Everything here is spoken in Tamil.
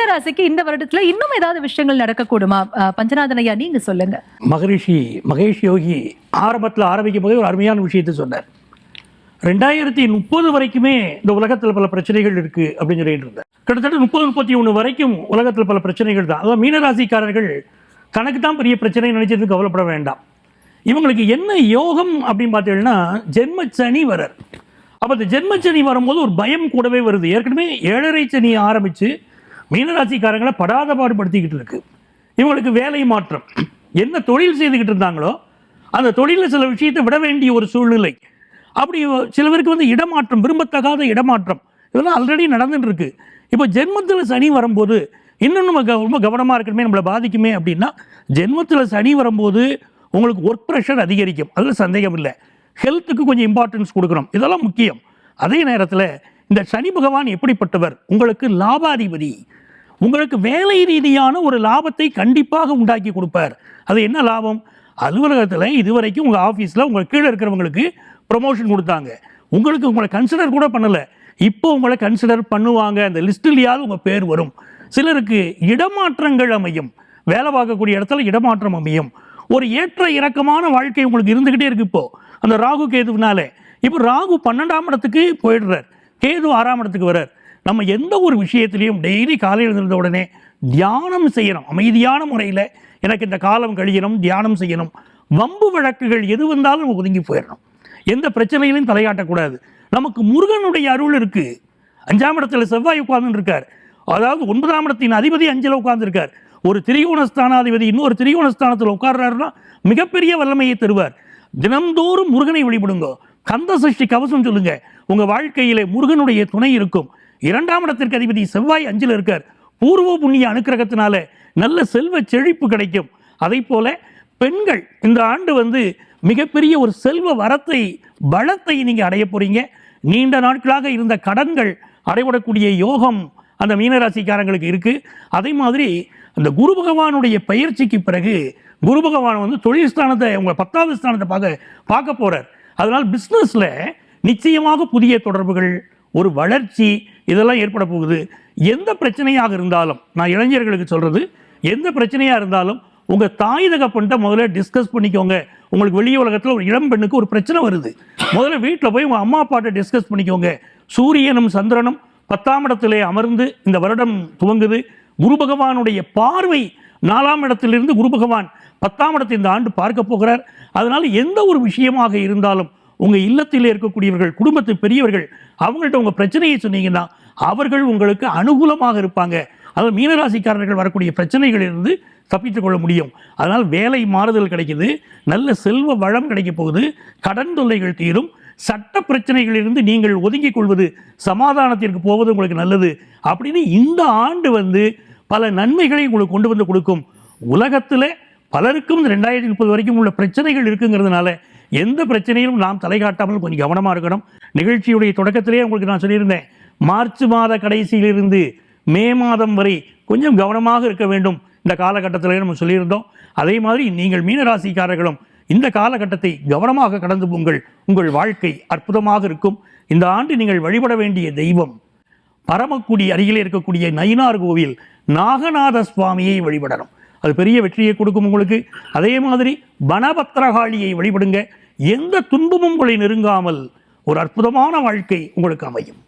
மீனராசிக்கு இந்த வருடத்துல இன்னும் ஏதாவது விஷயங்கள் நடக்கக்கூடுமா? பஞ்சநாதன் ஐயா, நீங்க சொல்லுங்க. மகேஷ் யோகி ஆரம்பத்தில் ஆரம்பிக்கும் போதே ஒரு அருமையான விஷயத்தை சொன்னார். 2030 வரைக்குமே இந்த உலகத்தில் பல பிரச்சனைகள் இருக்கு அப்படின்னு சொல்லிட்டு இருந்தார். கிட்டத்தட்ட 30-31 வரைக்கும் உலகத்தில் பல பிரச்சனைகள் தான். அதாவது மீனராசிக்காரர்கள் தனக்கு தான் பெரிய பிரச்சனை நினைச்சது கவலைப்பட வேண்டாம். இவங்களுக்கு என்ன யோகம் அப்படின்னு பார்த்தீங்கன்னா, ஜென்ம சனி வரார். அப்போ இந்த ஜென்ம சனி வரும்போது ஒரு பயம் கூடவே வருது. ஏற்கனவே 7.5 சனி ஆரம்பித்து மீனராசிக்காரங்களை படாத பாடுபடுத்திக்கிட்டு இருக்கு. இவங்களுக்கு வேலை மாற்றம், என்ன தொழில் செய்துக்கிட்டு இருந்தாங்களோ அந்த தொழிலில் சில விஷயத்தை விட வேண்டிய ஒரு சூழ்நிலை. அப்படி சில பேருக்கு வந்து இடமாற்றம், விரும்பத்தகாத இடமாற்றம், இதெல்லாம் ஆல்ரெடி நடந்துட்டு இருக்கு. இப்போ ஜென்மத்தில் சனி வரும்போது இன்னும் நம்ம ரொம்ப கவனமாக இருக்கணுமே, நம்மளை பாதிக்குமே அப்படின்னா, ஜென்மத்தில் சனி வரும்போது உங்களுக்கு ஒர்க் ப்ரெஷர் அதிகரிக்கும், அதில் சந்தேகம் இல்லை. ஹெல்த்துக்கு கொஞ்சம் இம்பார்ட்டன்ஸ் கொடுக்கணும், இதெல்லாம் முக்கியம். அதே நேரத்தில் இந்த சனி பகவான் எப்படிப்பட்டவர்? உங்களுக்கு லாபாதிபதி. உங்களுக்கு வேலை ரீதியான ஒரு லாபத்தை கண்டிப்பாக உண்டாக்கி கொடுப்பார். அது என்ன லாபம்? அலுவலகத்தில் இதுவரைக்கும் உங்கள் ஆஃபீஸில் உங்கள் கீழே இருக்கிறவங்களுக்கு ப்ரொமோஷன் கொடுத்தாங்க, உங்களை கன்சிடர் கூட பண்ணலை, இப்போ உங்களை கன்சிடர் பண்ணுவாங்க, அந்த லிஸ்ட்லையாவது உங்கள் பேர் வரும். சிலருக்கு இடமாற்றங்கள் அமையும், வேலை பார்க்கக்கூடிய இடத்துல இடமாற்றம் அமையும். ஒரு ஏற்ற இறக்கமான வாழ்க்கை உங்களுக்கு இருந்துக்கிட்டே இருக்கு. இப்போது அந்த ராகு கேதுனால இப்போ ராகு 12ஆம் இடத்துக்கு போயிடுறார், கேது 6ஆம் இடத்துக்கு வர்றார். நம்ம எந்த ஒரு விஷயத்திலையும் டெய்லி காலையில் இருந்த உடனே தியானம் செய்யணும். அமைதியான முறையில் எனக்கு இந்த காலம் கழியணும், தியானம் செய்யணும். வம்பு வழக்குகள் எது வந்தாலும் நம்ம ஒதுங்கி போயிடணும், எந்த பிரச்சனையிலையும் தலையாட்டக்கூடாது. நமக்கு முருகனுடைய அருள் இருக்குது. 5ஆம் இடத்துல செவ்வாய் உட்கார்ந்து இருக்கார். அதாவது 9ஆம் இடத்தின் அதிபதி 5ல் உட்கார்ந்துருக்கார். ஒரு திரிகோணஸ்தானாதிபதி இன்னொரு திரிகோணஸ்தானத்தில் உட்கார்றாருன்னா மிகப்பெரிய வல்லமையை தருவார். தினந்தோறும் முருகனை வழிபடுங்க, கந்த சஷ்டி கவசம் சொல்லுங்க, உங்கள் வாழ்க்கையிலே முருகனுடைய துணை இருக்கும். 2ஆம் இடத்திற்கு அதிபதி செவ்வாய் 5ல் இருக்கார். பூர்வ புண்ணிய அனுக்கிரகத்தினால நல்ல செல்வ செழிப்பு கிடைக்கும். அதை போல பெண்கள் இந்த ஆண்டு வந்து மிகப்பெரிய ஒரு செல்வ வரத்தை, பலத்தை நீங்கள் அடைய போறீங்க. நீண்ட நாட்களாக இருந்த கடன்கள் அடைபடக்கூடிய யோகம் அந்த மீனராசிக்காரங்களுக்கு இருக்கு. அதே மாதிரி அந்த குரு பகவானுடைய பயிற்சிக்கு பிறகு குரு பகவான் வந்து தொழில் ஸ்தானத்தை, உங்கள் 10வது ஸ்தானத்தை பார்க்க போறார். அதனால் பிஸ்னஸில் நிச்சயமாக புதிய தொடர்புகள், ஒரு வளர்ச்சி, இதெல்லாம் ஏற்பட போகுது. எந்த பிரச்சனையாக இருந்தாலும், நான் இளைஞர்களுக்கு சொல்றது, எந்த பிரச்சனையாக இருந்தாலும் உங்கள் தாய் தகப்பன்ட்ட முதல்ல டிஸ்கஸ் பண்ணிக்கோங்க. உங்களுக்கு வெளியே உலகத்தில் ஒரு இளம் பெண்ணுக்கு ஒரு பிரச்சனை வருது, முதல்ல வீட்டில் போய் உங்கள் அம்மா அப்பாட்ட டிஸ்கஸ் பண்ணிக்கோங்க. சூரியனும் சந்திரனும் 10ஆம் இடத்திலே அமர்ந்து இந்த வருடம் துவங்குது. குரு பகவானுடைய பார்வை 4ஆம் இடத்திலிருந்து குரு பகவான் 10ஆம் இடத்தை இந்த ஆண்டு பார்க்க போகிறார். அதனால் எந்த ஒரு விஷயமாக இருந்தாலும் உங்கள் இல்லத்தில் இருக்கக்கூடியவர்கள், குடும்பத்து பெரியவர்கள், அவங்கள்ட்ட உங்கள் பிரச்சனையை சொன்னீங்கன்னா அவர்கள் உங்களுக்கு அனுகூலமாக இருப்பாங்க. அதாவது மீனராசிக்காரர்கள் வரக்கூடிய பிரச்சனைகளிலிருந்து தப்பித்துக் கொள்ள முடியும். அதனால் வேலை மாறுதல் கிடைக்குது, நல்ல செல்வ வளம் கிடைக்க போகுது, கடன் தொல்லைகள் தீரும், சட்ட பிரச்சனைகளிலிருந்து நீங்கள் ஒதுங்கிக் கொள்வது, சமாதானத்திற்கு போவது உங்களுக்கு நல்லது அப்படின்னு இந்த ஆண்டு வந்து பல நன்மைகளை உங்களுக்கு கொண்டு வந்து கொடுக்கும். உலகத்தில் பலருக்கும் இந்த 2030 வரைக்கும் உள்ள பிரச்சனைகள் இருக்குங்கிறதுனால எந்த பிரச்சனையிலும் நாம் தலை காட்டாமல் கொஞ்சம் கவனமாக இருக்கணும். நிகழ்ச்சியுடைய தொடக்கத்திலே உங்களுக்கு நான் சொல்லியிருந்தேன், மார்ச் மாத கடைசியிலிருந்து மே மாதம் வரை கொஞ்சம் கவனமாக இருக்க வேண்டும் இந்த காலகட்டத்தில் நம்ம சொல்லியிருந்தோம். அதே மாதிரி நீங்கள் மீனராசிக்காரர்களும் இந்த காலகட்டத்தை கவனமாக கடந்து போங்கள், உங்கள் வாழ்க்கை அற்புதமாக இருக்கும். இந்த ஆண்டு நீங்கள் வழிபட வேண்டிய தெய்வம் பரமக்குடி அருகிலே இருக்கக்கூடிய நயினார் கோவில் நாகநாத சுவாமியை வழிபடணும், அது பெரிய வெற்றியை கொடுக்கும் உங்களுக்கு. அதே மாதிரி வனபத்திரகாளியை வழிபடுங்க, எந்த துன்பமும் உங்களை நெருங்காமல் ஒரு அற்புதமான வாழ்க்கை உங்களுக்கு அமையும்.